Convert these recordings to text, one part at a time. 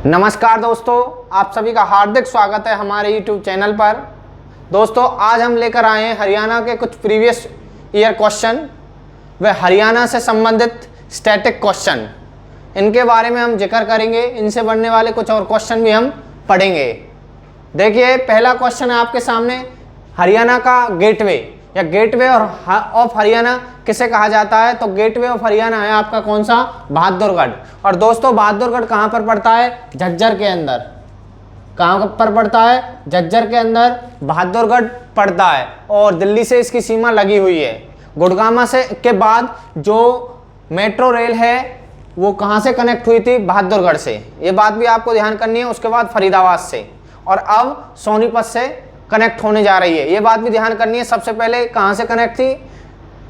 नमस्कार दोस्तों, आप सभी का हार्दिक स्वागत है हमारे YouTube चैनल पर। दोस्तों आज हम लेकर आए हैं हरियाणा के कुछ प्रीवियस ईयर क्वेश्चन व हरियाणा से संबंधित स्टैटिक क्वेश्चन, इनके बारे में हम जिक्र करेंगे। इनसे बनने वाले कुछ और क्वेश्चन भी हम पढ़ेंगे। देखिए पहला क्वेश्चन है आपके सामने, हरियाणा का गेटवे या गेटवे ऑफ हरियाणा किसे कहा जाता है? तो गेटवे ऑफ हरियाणा है आपका कौन सा? बहादुरगढ़। और दोस्तों बहादुरगढ़ कहाँ पर पड़ता है? झज्जर के अंदर। कहाँ पर पड़ता है? झज्जर के अंदर बहादुरगढ़ पड़ता है और दिल्ली से इसकी सीमा लगी हुई है। गुड़गामा से के बाद जो मेट्रो रेल है वो कहाँ से कनेक्ट हुई थी? बहादुरगढ़ से। ये बात भी आपको ध्यान करनी है। उसके बाद फरीदाबाद से और अब सोनीपत से कनेक्ट होने जा रही है, ये बात भी ध्यान करनी है। सबसे पहले कहाँ से कनेक्ट थी?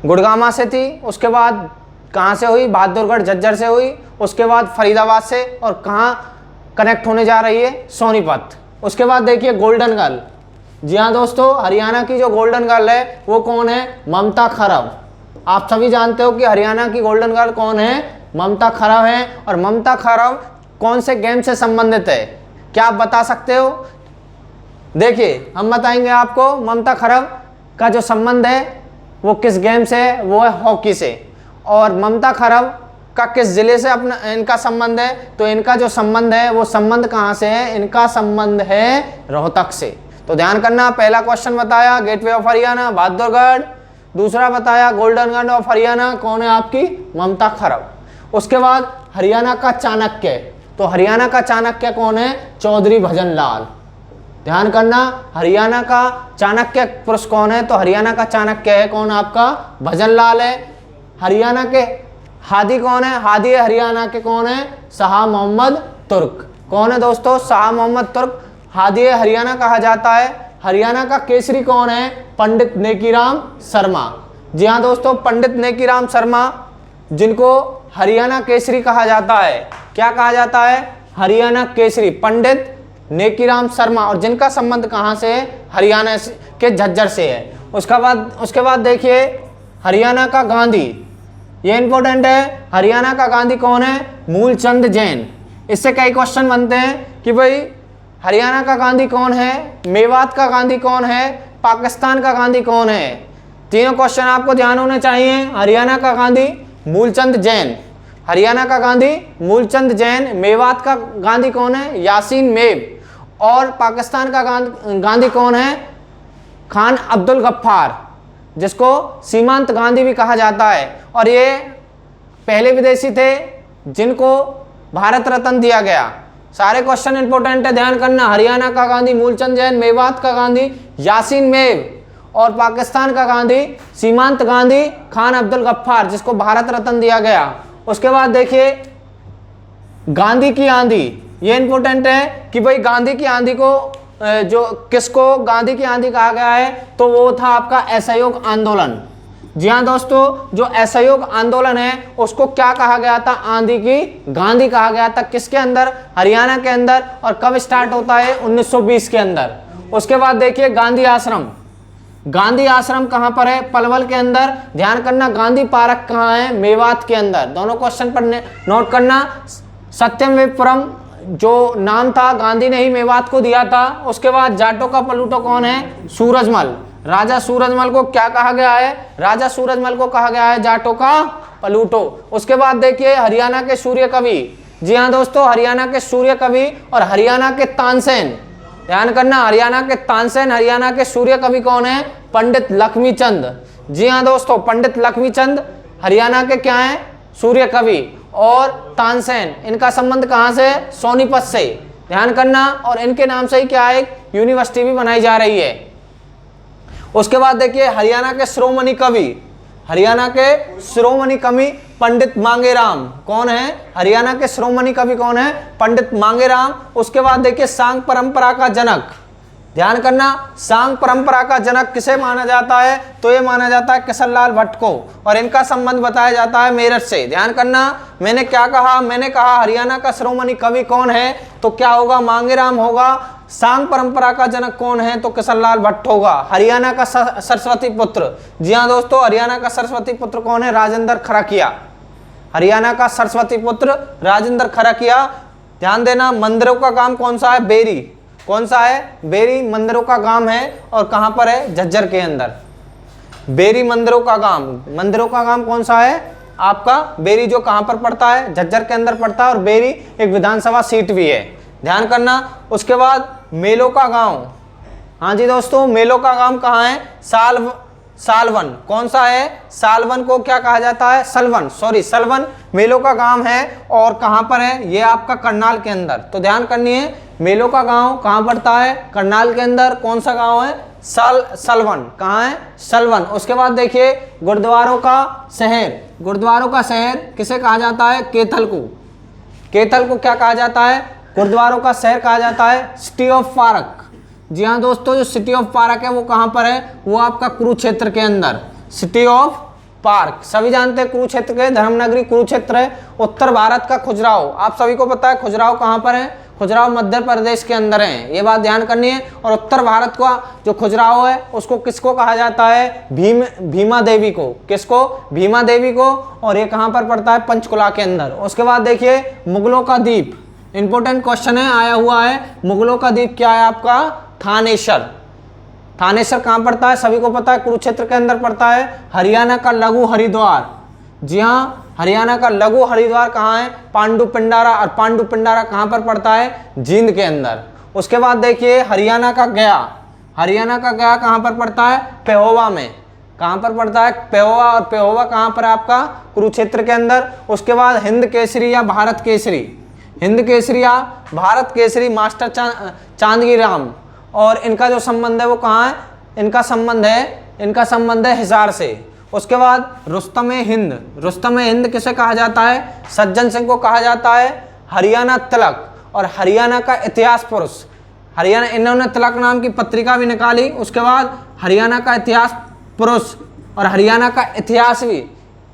गुड़गामा से थी। उसके बाद कहाँ से हुई? बहादुरगढ़ झज्जर से हुई। उसके बाद फरीदाबाद से, और कहाँ कनेक्ट होने जा रही है? सोनीपत। उसके बाद देखिए गोल्डन गर्ल। जी हाँ दोस्तों, हरियाणा की जो गोल्डन गर्ल है वो कौन है? ममता खरब। आप सभी जानते हो कि हरियाणा की गोल्डन गर्ल कौन है? ममता खरब है। और ममता खरब कौन से गेम से संबंधित है? क्या आप बता सकते हो? देखिए हम बताएंगे आपको। ममता खरब का जो संबंध है वो किस गेम से है? वो है हॉकी से। और ममता खरब का किस जिले से अपना इनका संबंध है? तो इनका जो संबंध है वो संबंध कहाँ से है? इनका संबंध है रोहतक से। तो ध्यान करना, पहला क्वेश्चन बताया गेटवे ऑफ हरियाणा बहादुरगढ़, दूसरा बताया गोल्डन गर्ल ऑफ हरियाणा कौन है? आपकी ममता खरब। उसके बाद हरियाणा का चाणक्य, तो हरियाणा का चाणक्य कौन है? चौधरी भजन लाल। ध्यान करना, हरियाणा का चाणक्य पुरुष कौन है? तो हरियाणा का चाणक्य है कौन? आपका भजन लाल है। हरियाणा के हादी कौन है? हादी है हरियाणा के कौन है? शाह मोहम्मद तुर्क। कौन है दोस्तों? शाह मोहम्मद तुर्क हादी हरियाणा कहा जाता है। हरियाणा का केसरी कौन है? पंडित नेकीराम शर्मा। जी हाँ दोस्तों, पंडित नेकीराम शर्मा, जिनको हरियाणा केसरी कहा जाता है। क्या कहा जाता है? हरियाणा केसरी, पंडित नेकीराम शर्मा, और जिनका संबंध कहाँ से है? हरियाणा के झज्जर से है। उसके बाद देखिए हरियाणा का गांधी, ये इंपॉर्टेंट है। हरियाणा का गांधी कौन है? मूलचंद जैन। इससे कई क्वेश्चन बनते हैं कि भाई हरियाणा का गांधी कौन है, मेवात का गांधी कौन है, पाकिस्तान का गांधी कौन है। तीनों क्वेश्चन आपको ध्यान होने चाहिए। हरियाणा का गांधी मूलचंद जैन, हरियाणा का गांधी मूलचंद जैन। मेवात का गांधी कौन है? यासीन मेव। और पाकिस्तान का गांधी कौन है? खान अब्दुल गफ्फार, जिसको सीमांत गांधी भी कहा जाता है। और ये पहले विदेशी थे जिनको भारत रत्न दिया गया। सारे क्वेश्चन इंपॉर्टेंट है, ध्यान करना। हरियाणा का गांधी मूलचंद जैन, मेवात का गांधी यासीन मेव, और पाकिस्तान का गांधी सीमांत गांधी खान अब्दुल गफ्फार, जिसको भारत रत्न दिया गया। उसके बाद देखिए गांधी की आंधी, ये इंपॉर्टेंट है कि भाई गांधी की आंधी को जो किसको गांधी की आंधी कहा गया है? तो वो था आपका असहयोग आंदोलन। जी हाँ दोस्तों, जो असहयोग आंदोलन है उसको क्या कहा गया था? आंधी की गांधी कहा गया था। किसके अंदर? हरियाणा के अंदर। और कब स्टार्ट होता है? 1920 के अंदर। उसके बाद देखिए गांधी आश्रम, गांधी आश्रम कहाँ पर है? पलवल के अंदर। ध्यान करना, गांधी पार्क कहाँ है? मेवात के अंदर। दोनों क्वेश्चन पर नोट करना। सत्यमेवपुरम जो नाम था गांधी ने ही मेवात को दिया था। उसके बाद जाटों का पलूटो कौन है? सूरजमल। राजा सूरजमल को क्या कहा गया है? राजा सूरजमल को कहा गया है जाटों का पलूटो। उसके बाद देखिए हरियाणा के सूर्य कवि, जी हाँ दोस्तों, हरियाणा के सूर्य कवि और हरियाणा के तानसेन। ध्यान करना, हरियाणा के तानसेन, हरियाणा के सूर्य कवि कौन है? पंडित लक्ष्मीचंद। जी हाँ दोस्तों, पंडित लक्ष्मीचंद हरियाणा के क्या है? सूर्य कवि। और तानसेन, इनका संबंध कहाँ से? सोनीपत से। ध्यान करना, और इनके नाम से ही क्या है? एक यूनिवर्सिटी भी बनाई जा रही है। उसके बाद देखिए हरियाणा के शिरोमणि कवि, हरियाणा के शिरोमणि कवि पंडित मांगेराम। कौन है? हरियाणा के शिरोमणि कवि कौन है? पंडित मांगेराम। उसके बाद देखिए सांग परंपरा का जनक, ध्यान करना, सांग परंपरा का जनक किसे माना जाता है? तो ये माना जाता है किशनलाल भट्ट को। और इनका संबंध बताया जाता है मेरठ से। ध्यान करना, मैंने क्या कहा? मैंने कहा हरियाणा का शिरोमणि कवि कौन है? तो क्या होगा? मांगेराम होगा। सांग परंपरा का जनक कौन है? तो किशनलाल भट्ट होगा। हरियाणा का सरस्वती पुत्र, जी हाँ दोस्तों, हरियाणा का सरस्वती पुत्र कौन है? राजेंद्र खराकिया। हरियाणा का सरस्वती पुत्र राजेंद्र खराकिया ध्यान देना, मंदिरों का गांव कौन सा है? बेरी। कौन सा है? बेरी मंदिरों का गांव है। और कहां पर है? झज्जर के अंदर। बेरी मंदिरों का गांव, मंदिरों का गांव कौन सा है आपका? बेरी, जो कहां पर पड़ता है? झज्जर के अंदर पड़ता है। और बेरी एक विधानसभा सीट भी है, ध्यान करना। उसके बाद मेलों का गांव, हाँ जी दोस्तों, मेलों का गांव कहाँ है? सालवन। कौन सा है? सालवन को क्या कहा जाता है? सलवन, सॉरी सलवन मेलों का गांव है। और कहां पर है? ये आपका करनाल के अंदर। तो ध्यान करनी है, मेलों का गांव कहां पड़ता है? करनाल के अंदर। कौन सा गांव है? सलवन। कहां है? सलवन। उसके बाद देखिए, गुरुद्वारों का शहर, गुरुद्वारों का शहर किसे कहा जाता है? कैथल को। कैथल को क्या कहा जाता है? गुरुद्वारों का शहर कहा जाता है। सिटी ऑफ पार्क, जी हाँ दोस्तों, जो सिटी ऑफ पार्क है वो कहाँ पर है? वो आपका कुरुक्षेत्र के अंदर। सिटी ऑफ पार्क सभी जानते हैं, कुरुक्षेत्र के धर्मनगरी कुरुक्षेत्र है। उत्तर भारत का खजुराहो, आप सभी को पता है खजुराहो कहाँ पर है? खजुराहो मध्य प्रदेश के अंदर है, ये बात ध्यान करनी है। और उत्तर भारत का जो खजुराहो है उसको किसको कहा जाता है? भीमा देवी को। किसको? भीमा देवी को। और ये कहाँ पर पड़ता है? पंचकुला के अंदर। उसके बाद देखिए, मुगलों का द्वीप, इंपॉर्टेंट क्वेश्चन है, आया हुआ है। मुगलों का द्वीप क्या है आपका? थानेश्वर। थानेश्वर कहाँ पड़ता है? सभी को पता है, कुरुक्षेत्र के अंदर पड़ता है। हरियाणा का लघु हरिद्वार, जी हाँ, हरियाणा का लघु हरिद्वार कहाँ है? पांडु पिंडारा। और पांडु पिंडारा कहाँ पर पड़ता है? जींद के अंदर। उसके बाद देखिए, हरियाणा का गया, हरियाणा का गया कहाँ पर पड़ता है? पेहोवा में। कहाँ पर पड़ता है? पेहोवा। और पेहोवा कहाँ पर आपका? कुरुक्षेत्र के अंदर। उसके बाद हिंद केसरी या भारत केसरी, हिंद केसरी या भारत केसरी मास्टर चांदगी राम, और इनका जो संबंध है वो कहाँ है? इनका संबंध है हिसार से। उसके बाद रुस्तम हिंद, रुस्तम हिंद किसे कहा जाता है? सज्जन सिंह को कहा जाता है। हरियाणा तिलक और हरियाणा का इतिहास पुरुष, हरियाणा, इन्होंने तिलक नाम की पत्रिका भी निकाली। उसके बाद हरियाणा का इतिहास पुरुष और हरियाणा का इतिहास भी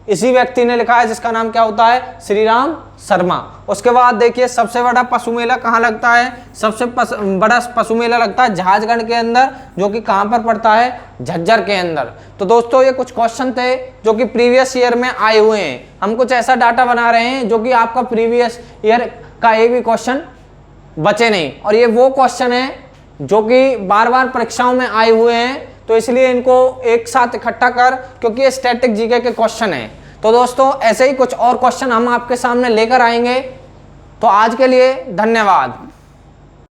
इसी व्यक्ति ने लिखा है, जिसका नाम क्या होता है? श्री राम शर्मा। उसके बाद देखिए, सबसे बड़ा पशु मेला कहाँ लगता है? सबसे बड़ा पशु मेला लगता है झारखंड के अंदर, जो कि कहाँ पर पड़ता है? झज्जर के अंदर। तो दोस्तों, ये कुछ क्वेश्चन थे जो कि प्रीवियस ईयर में आए हुए हैं। हम कुछ ऐसा डाटा बना रहे हैं जो कि आपका प्रीवियस ईयर का एक भी क्वेश्चन बचे नहीं। और ये वो क्वेश्चन है जो कि बार बार परीक्षाओं में आए हुए हैं, तो इसलिए इनको एक साथ इकट्ठा कर, क्योंकि ये स्टैटिक जीके के क्वेश्चन हैं। तो दोस्तों, ऐसे ही कुछ और क्वेश्चन हम आपके सामने लेकर आएंगे। तो आज के लिए धन्यवाद।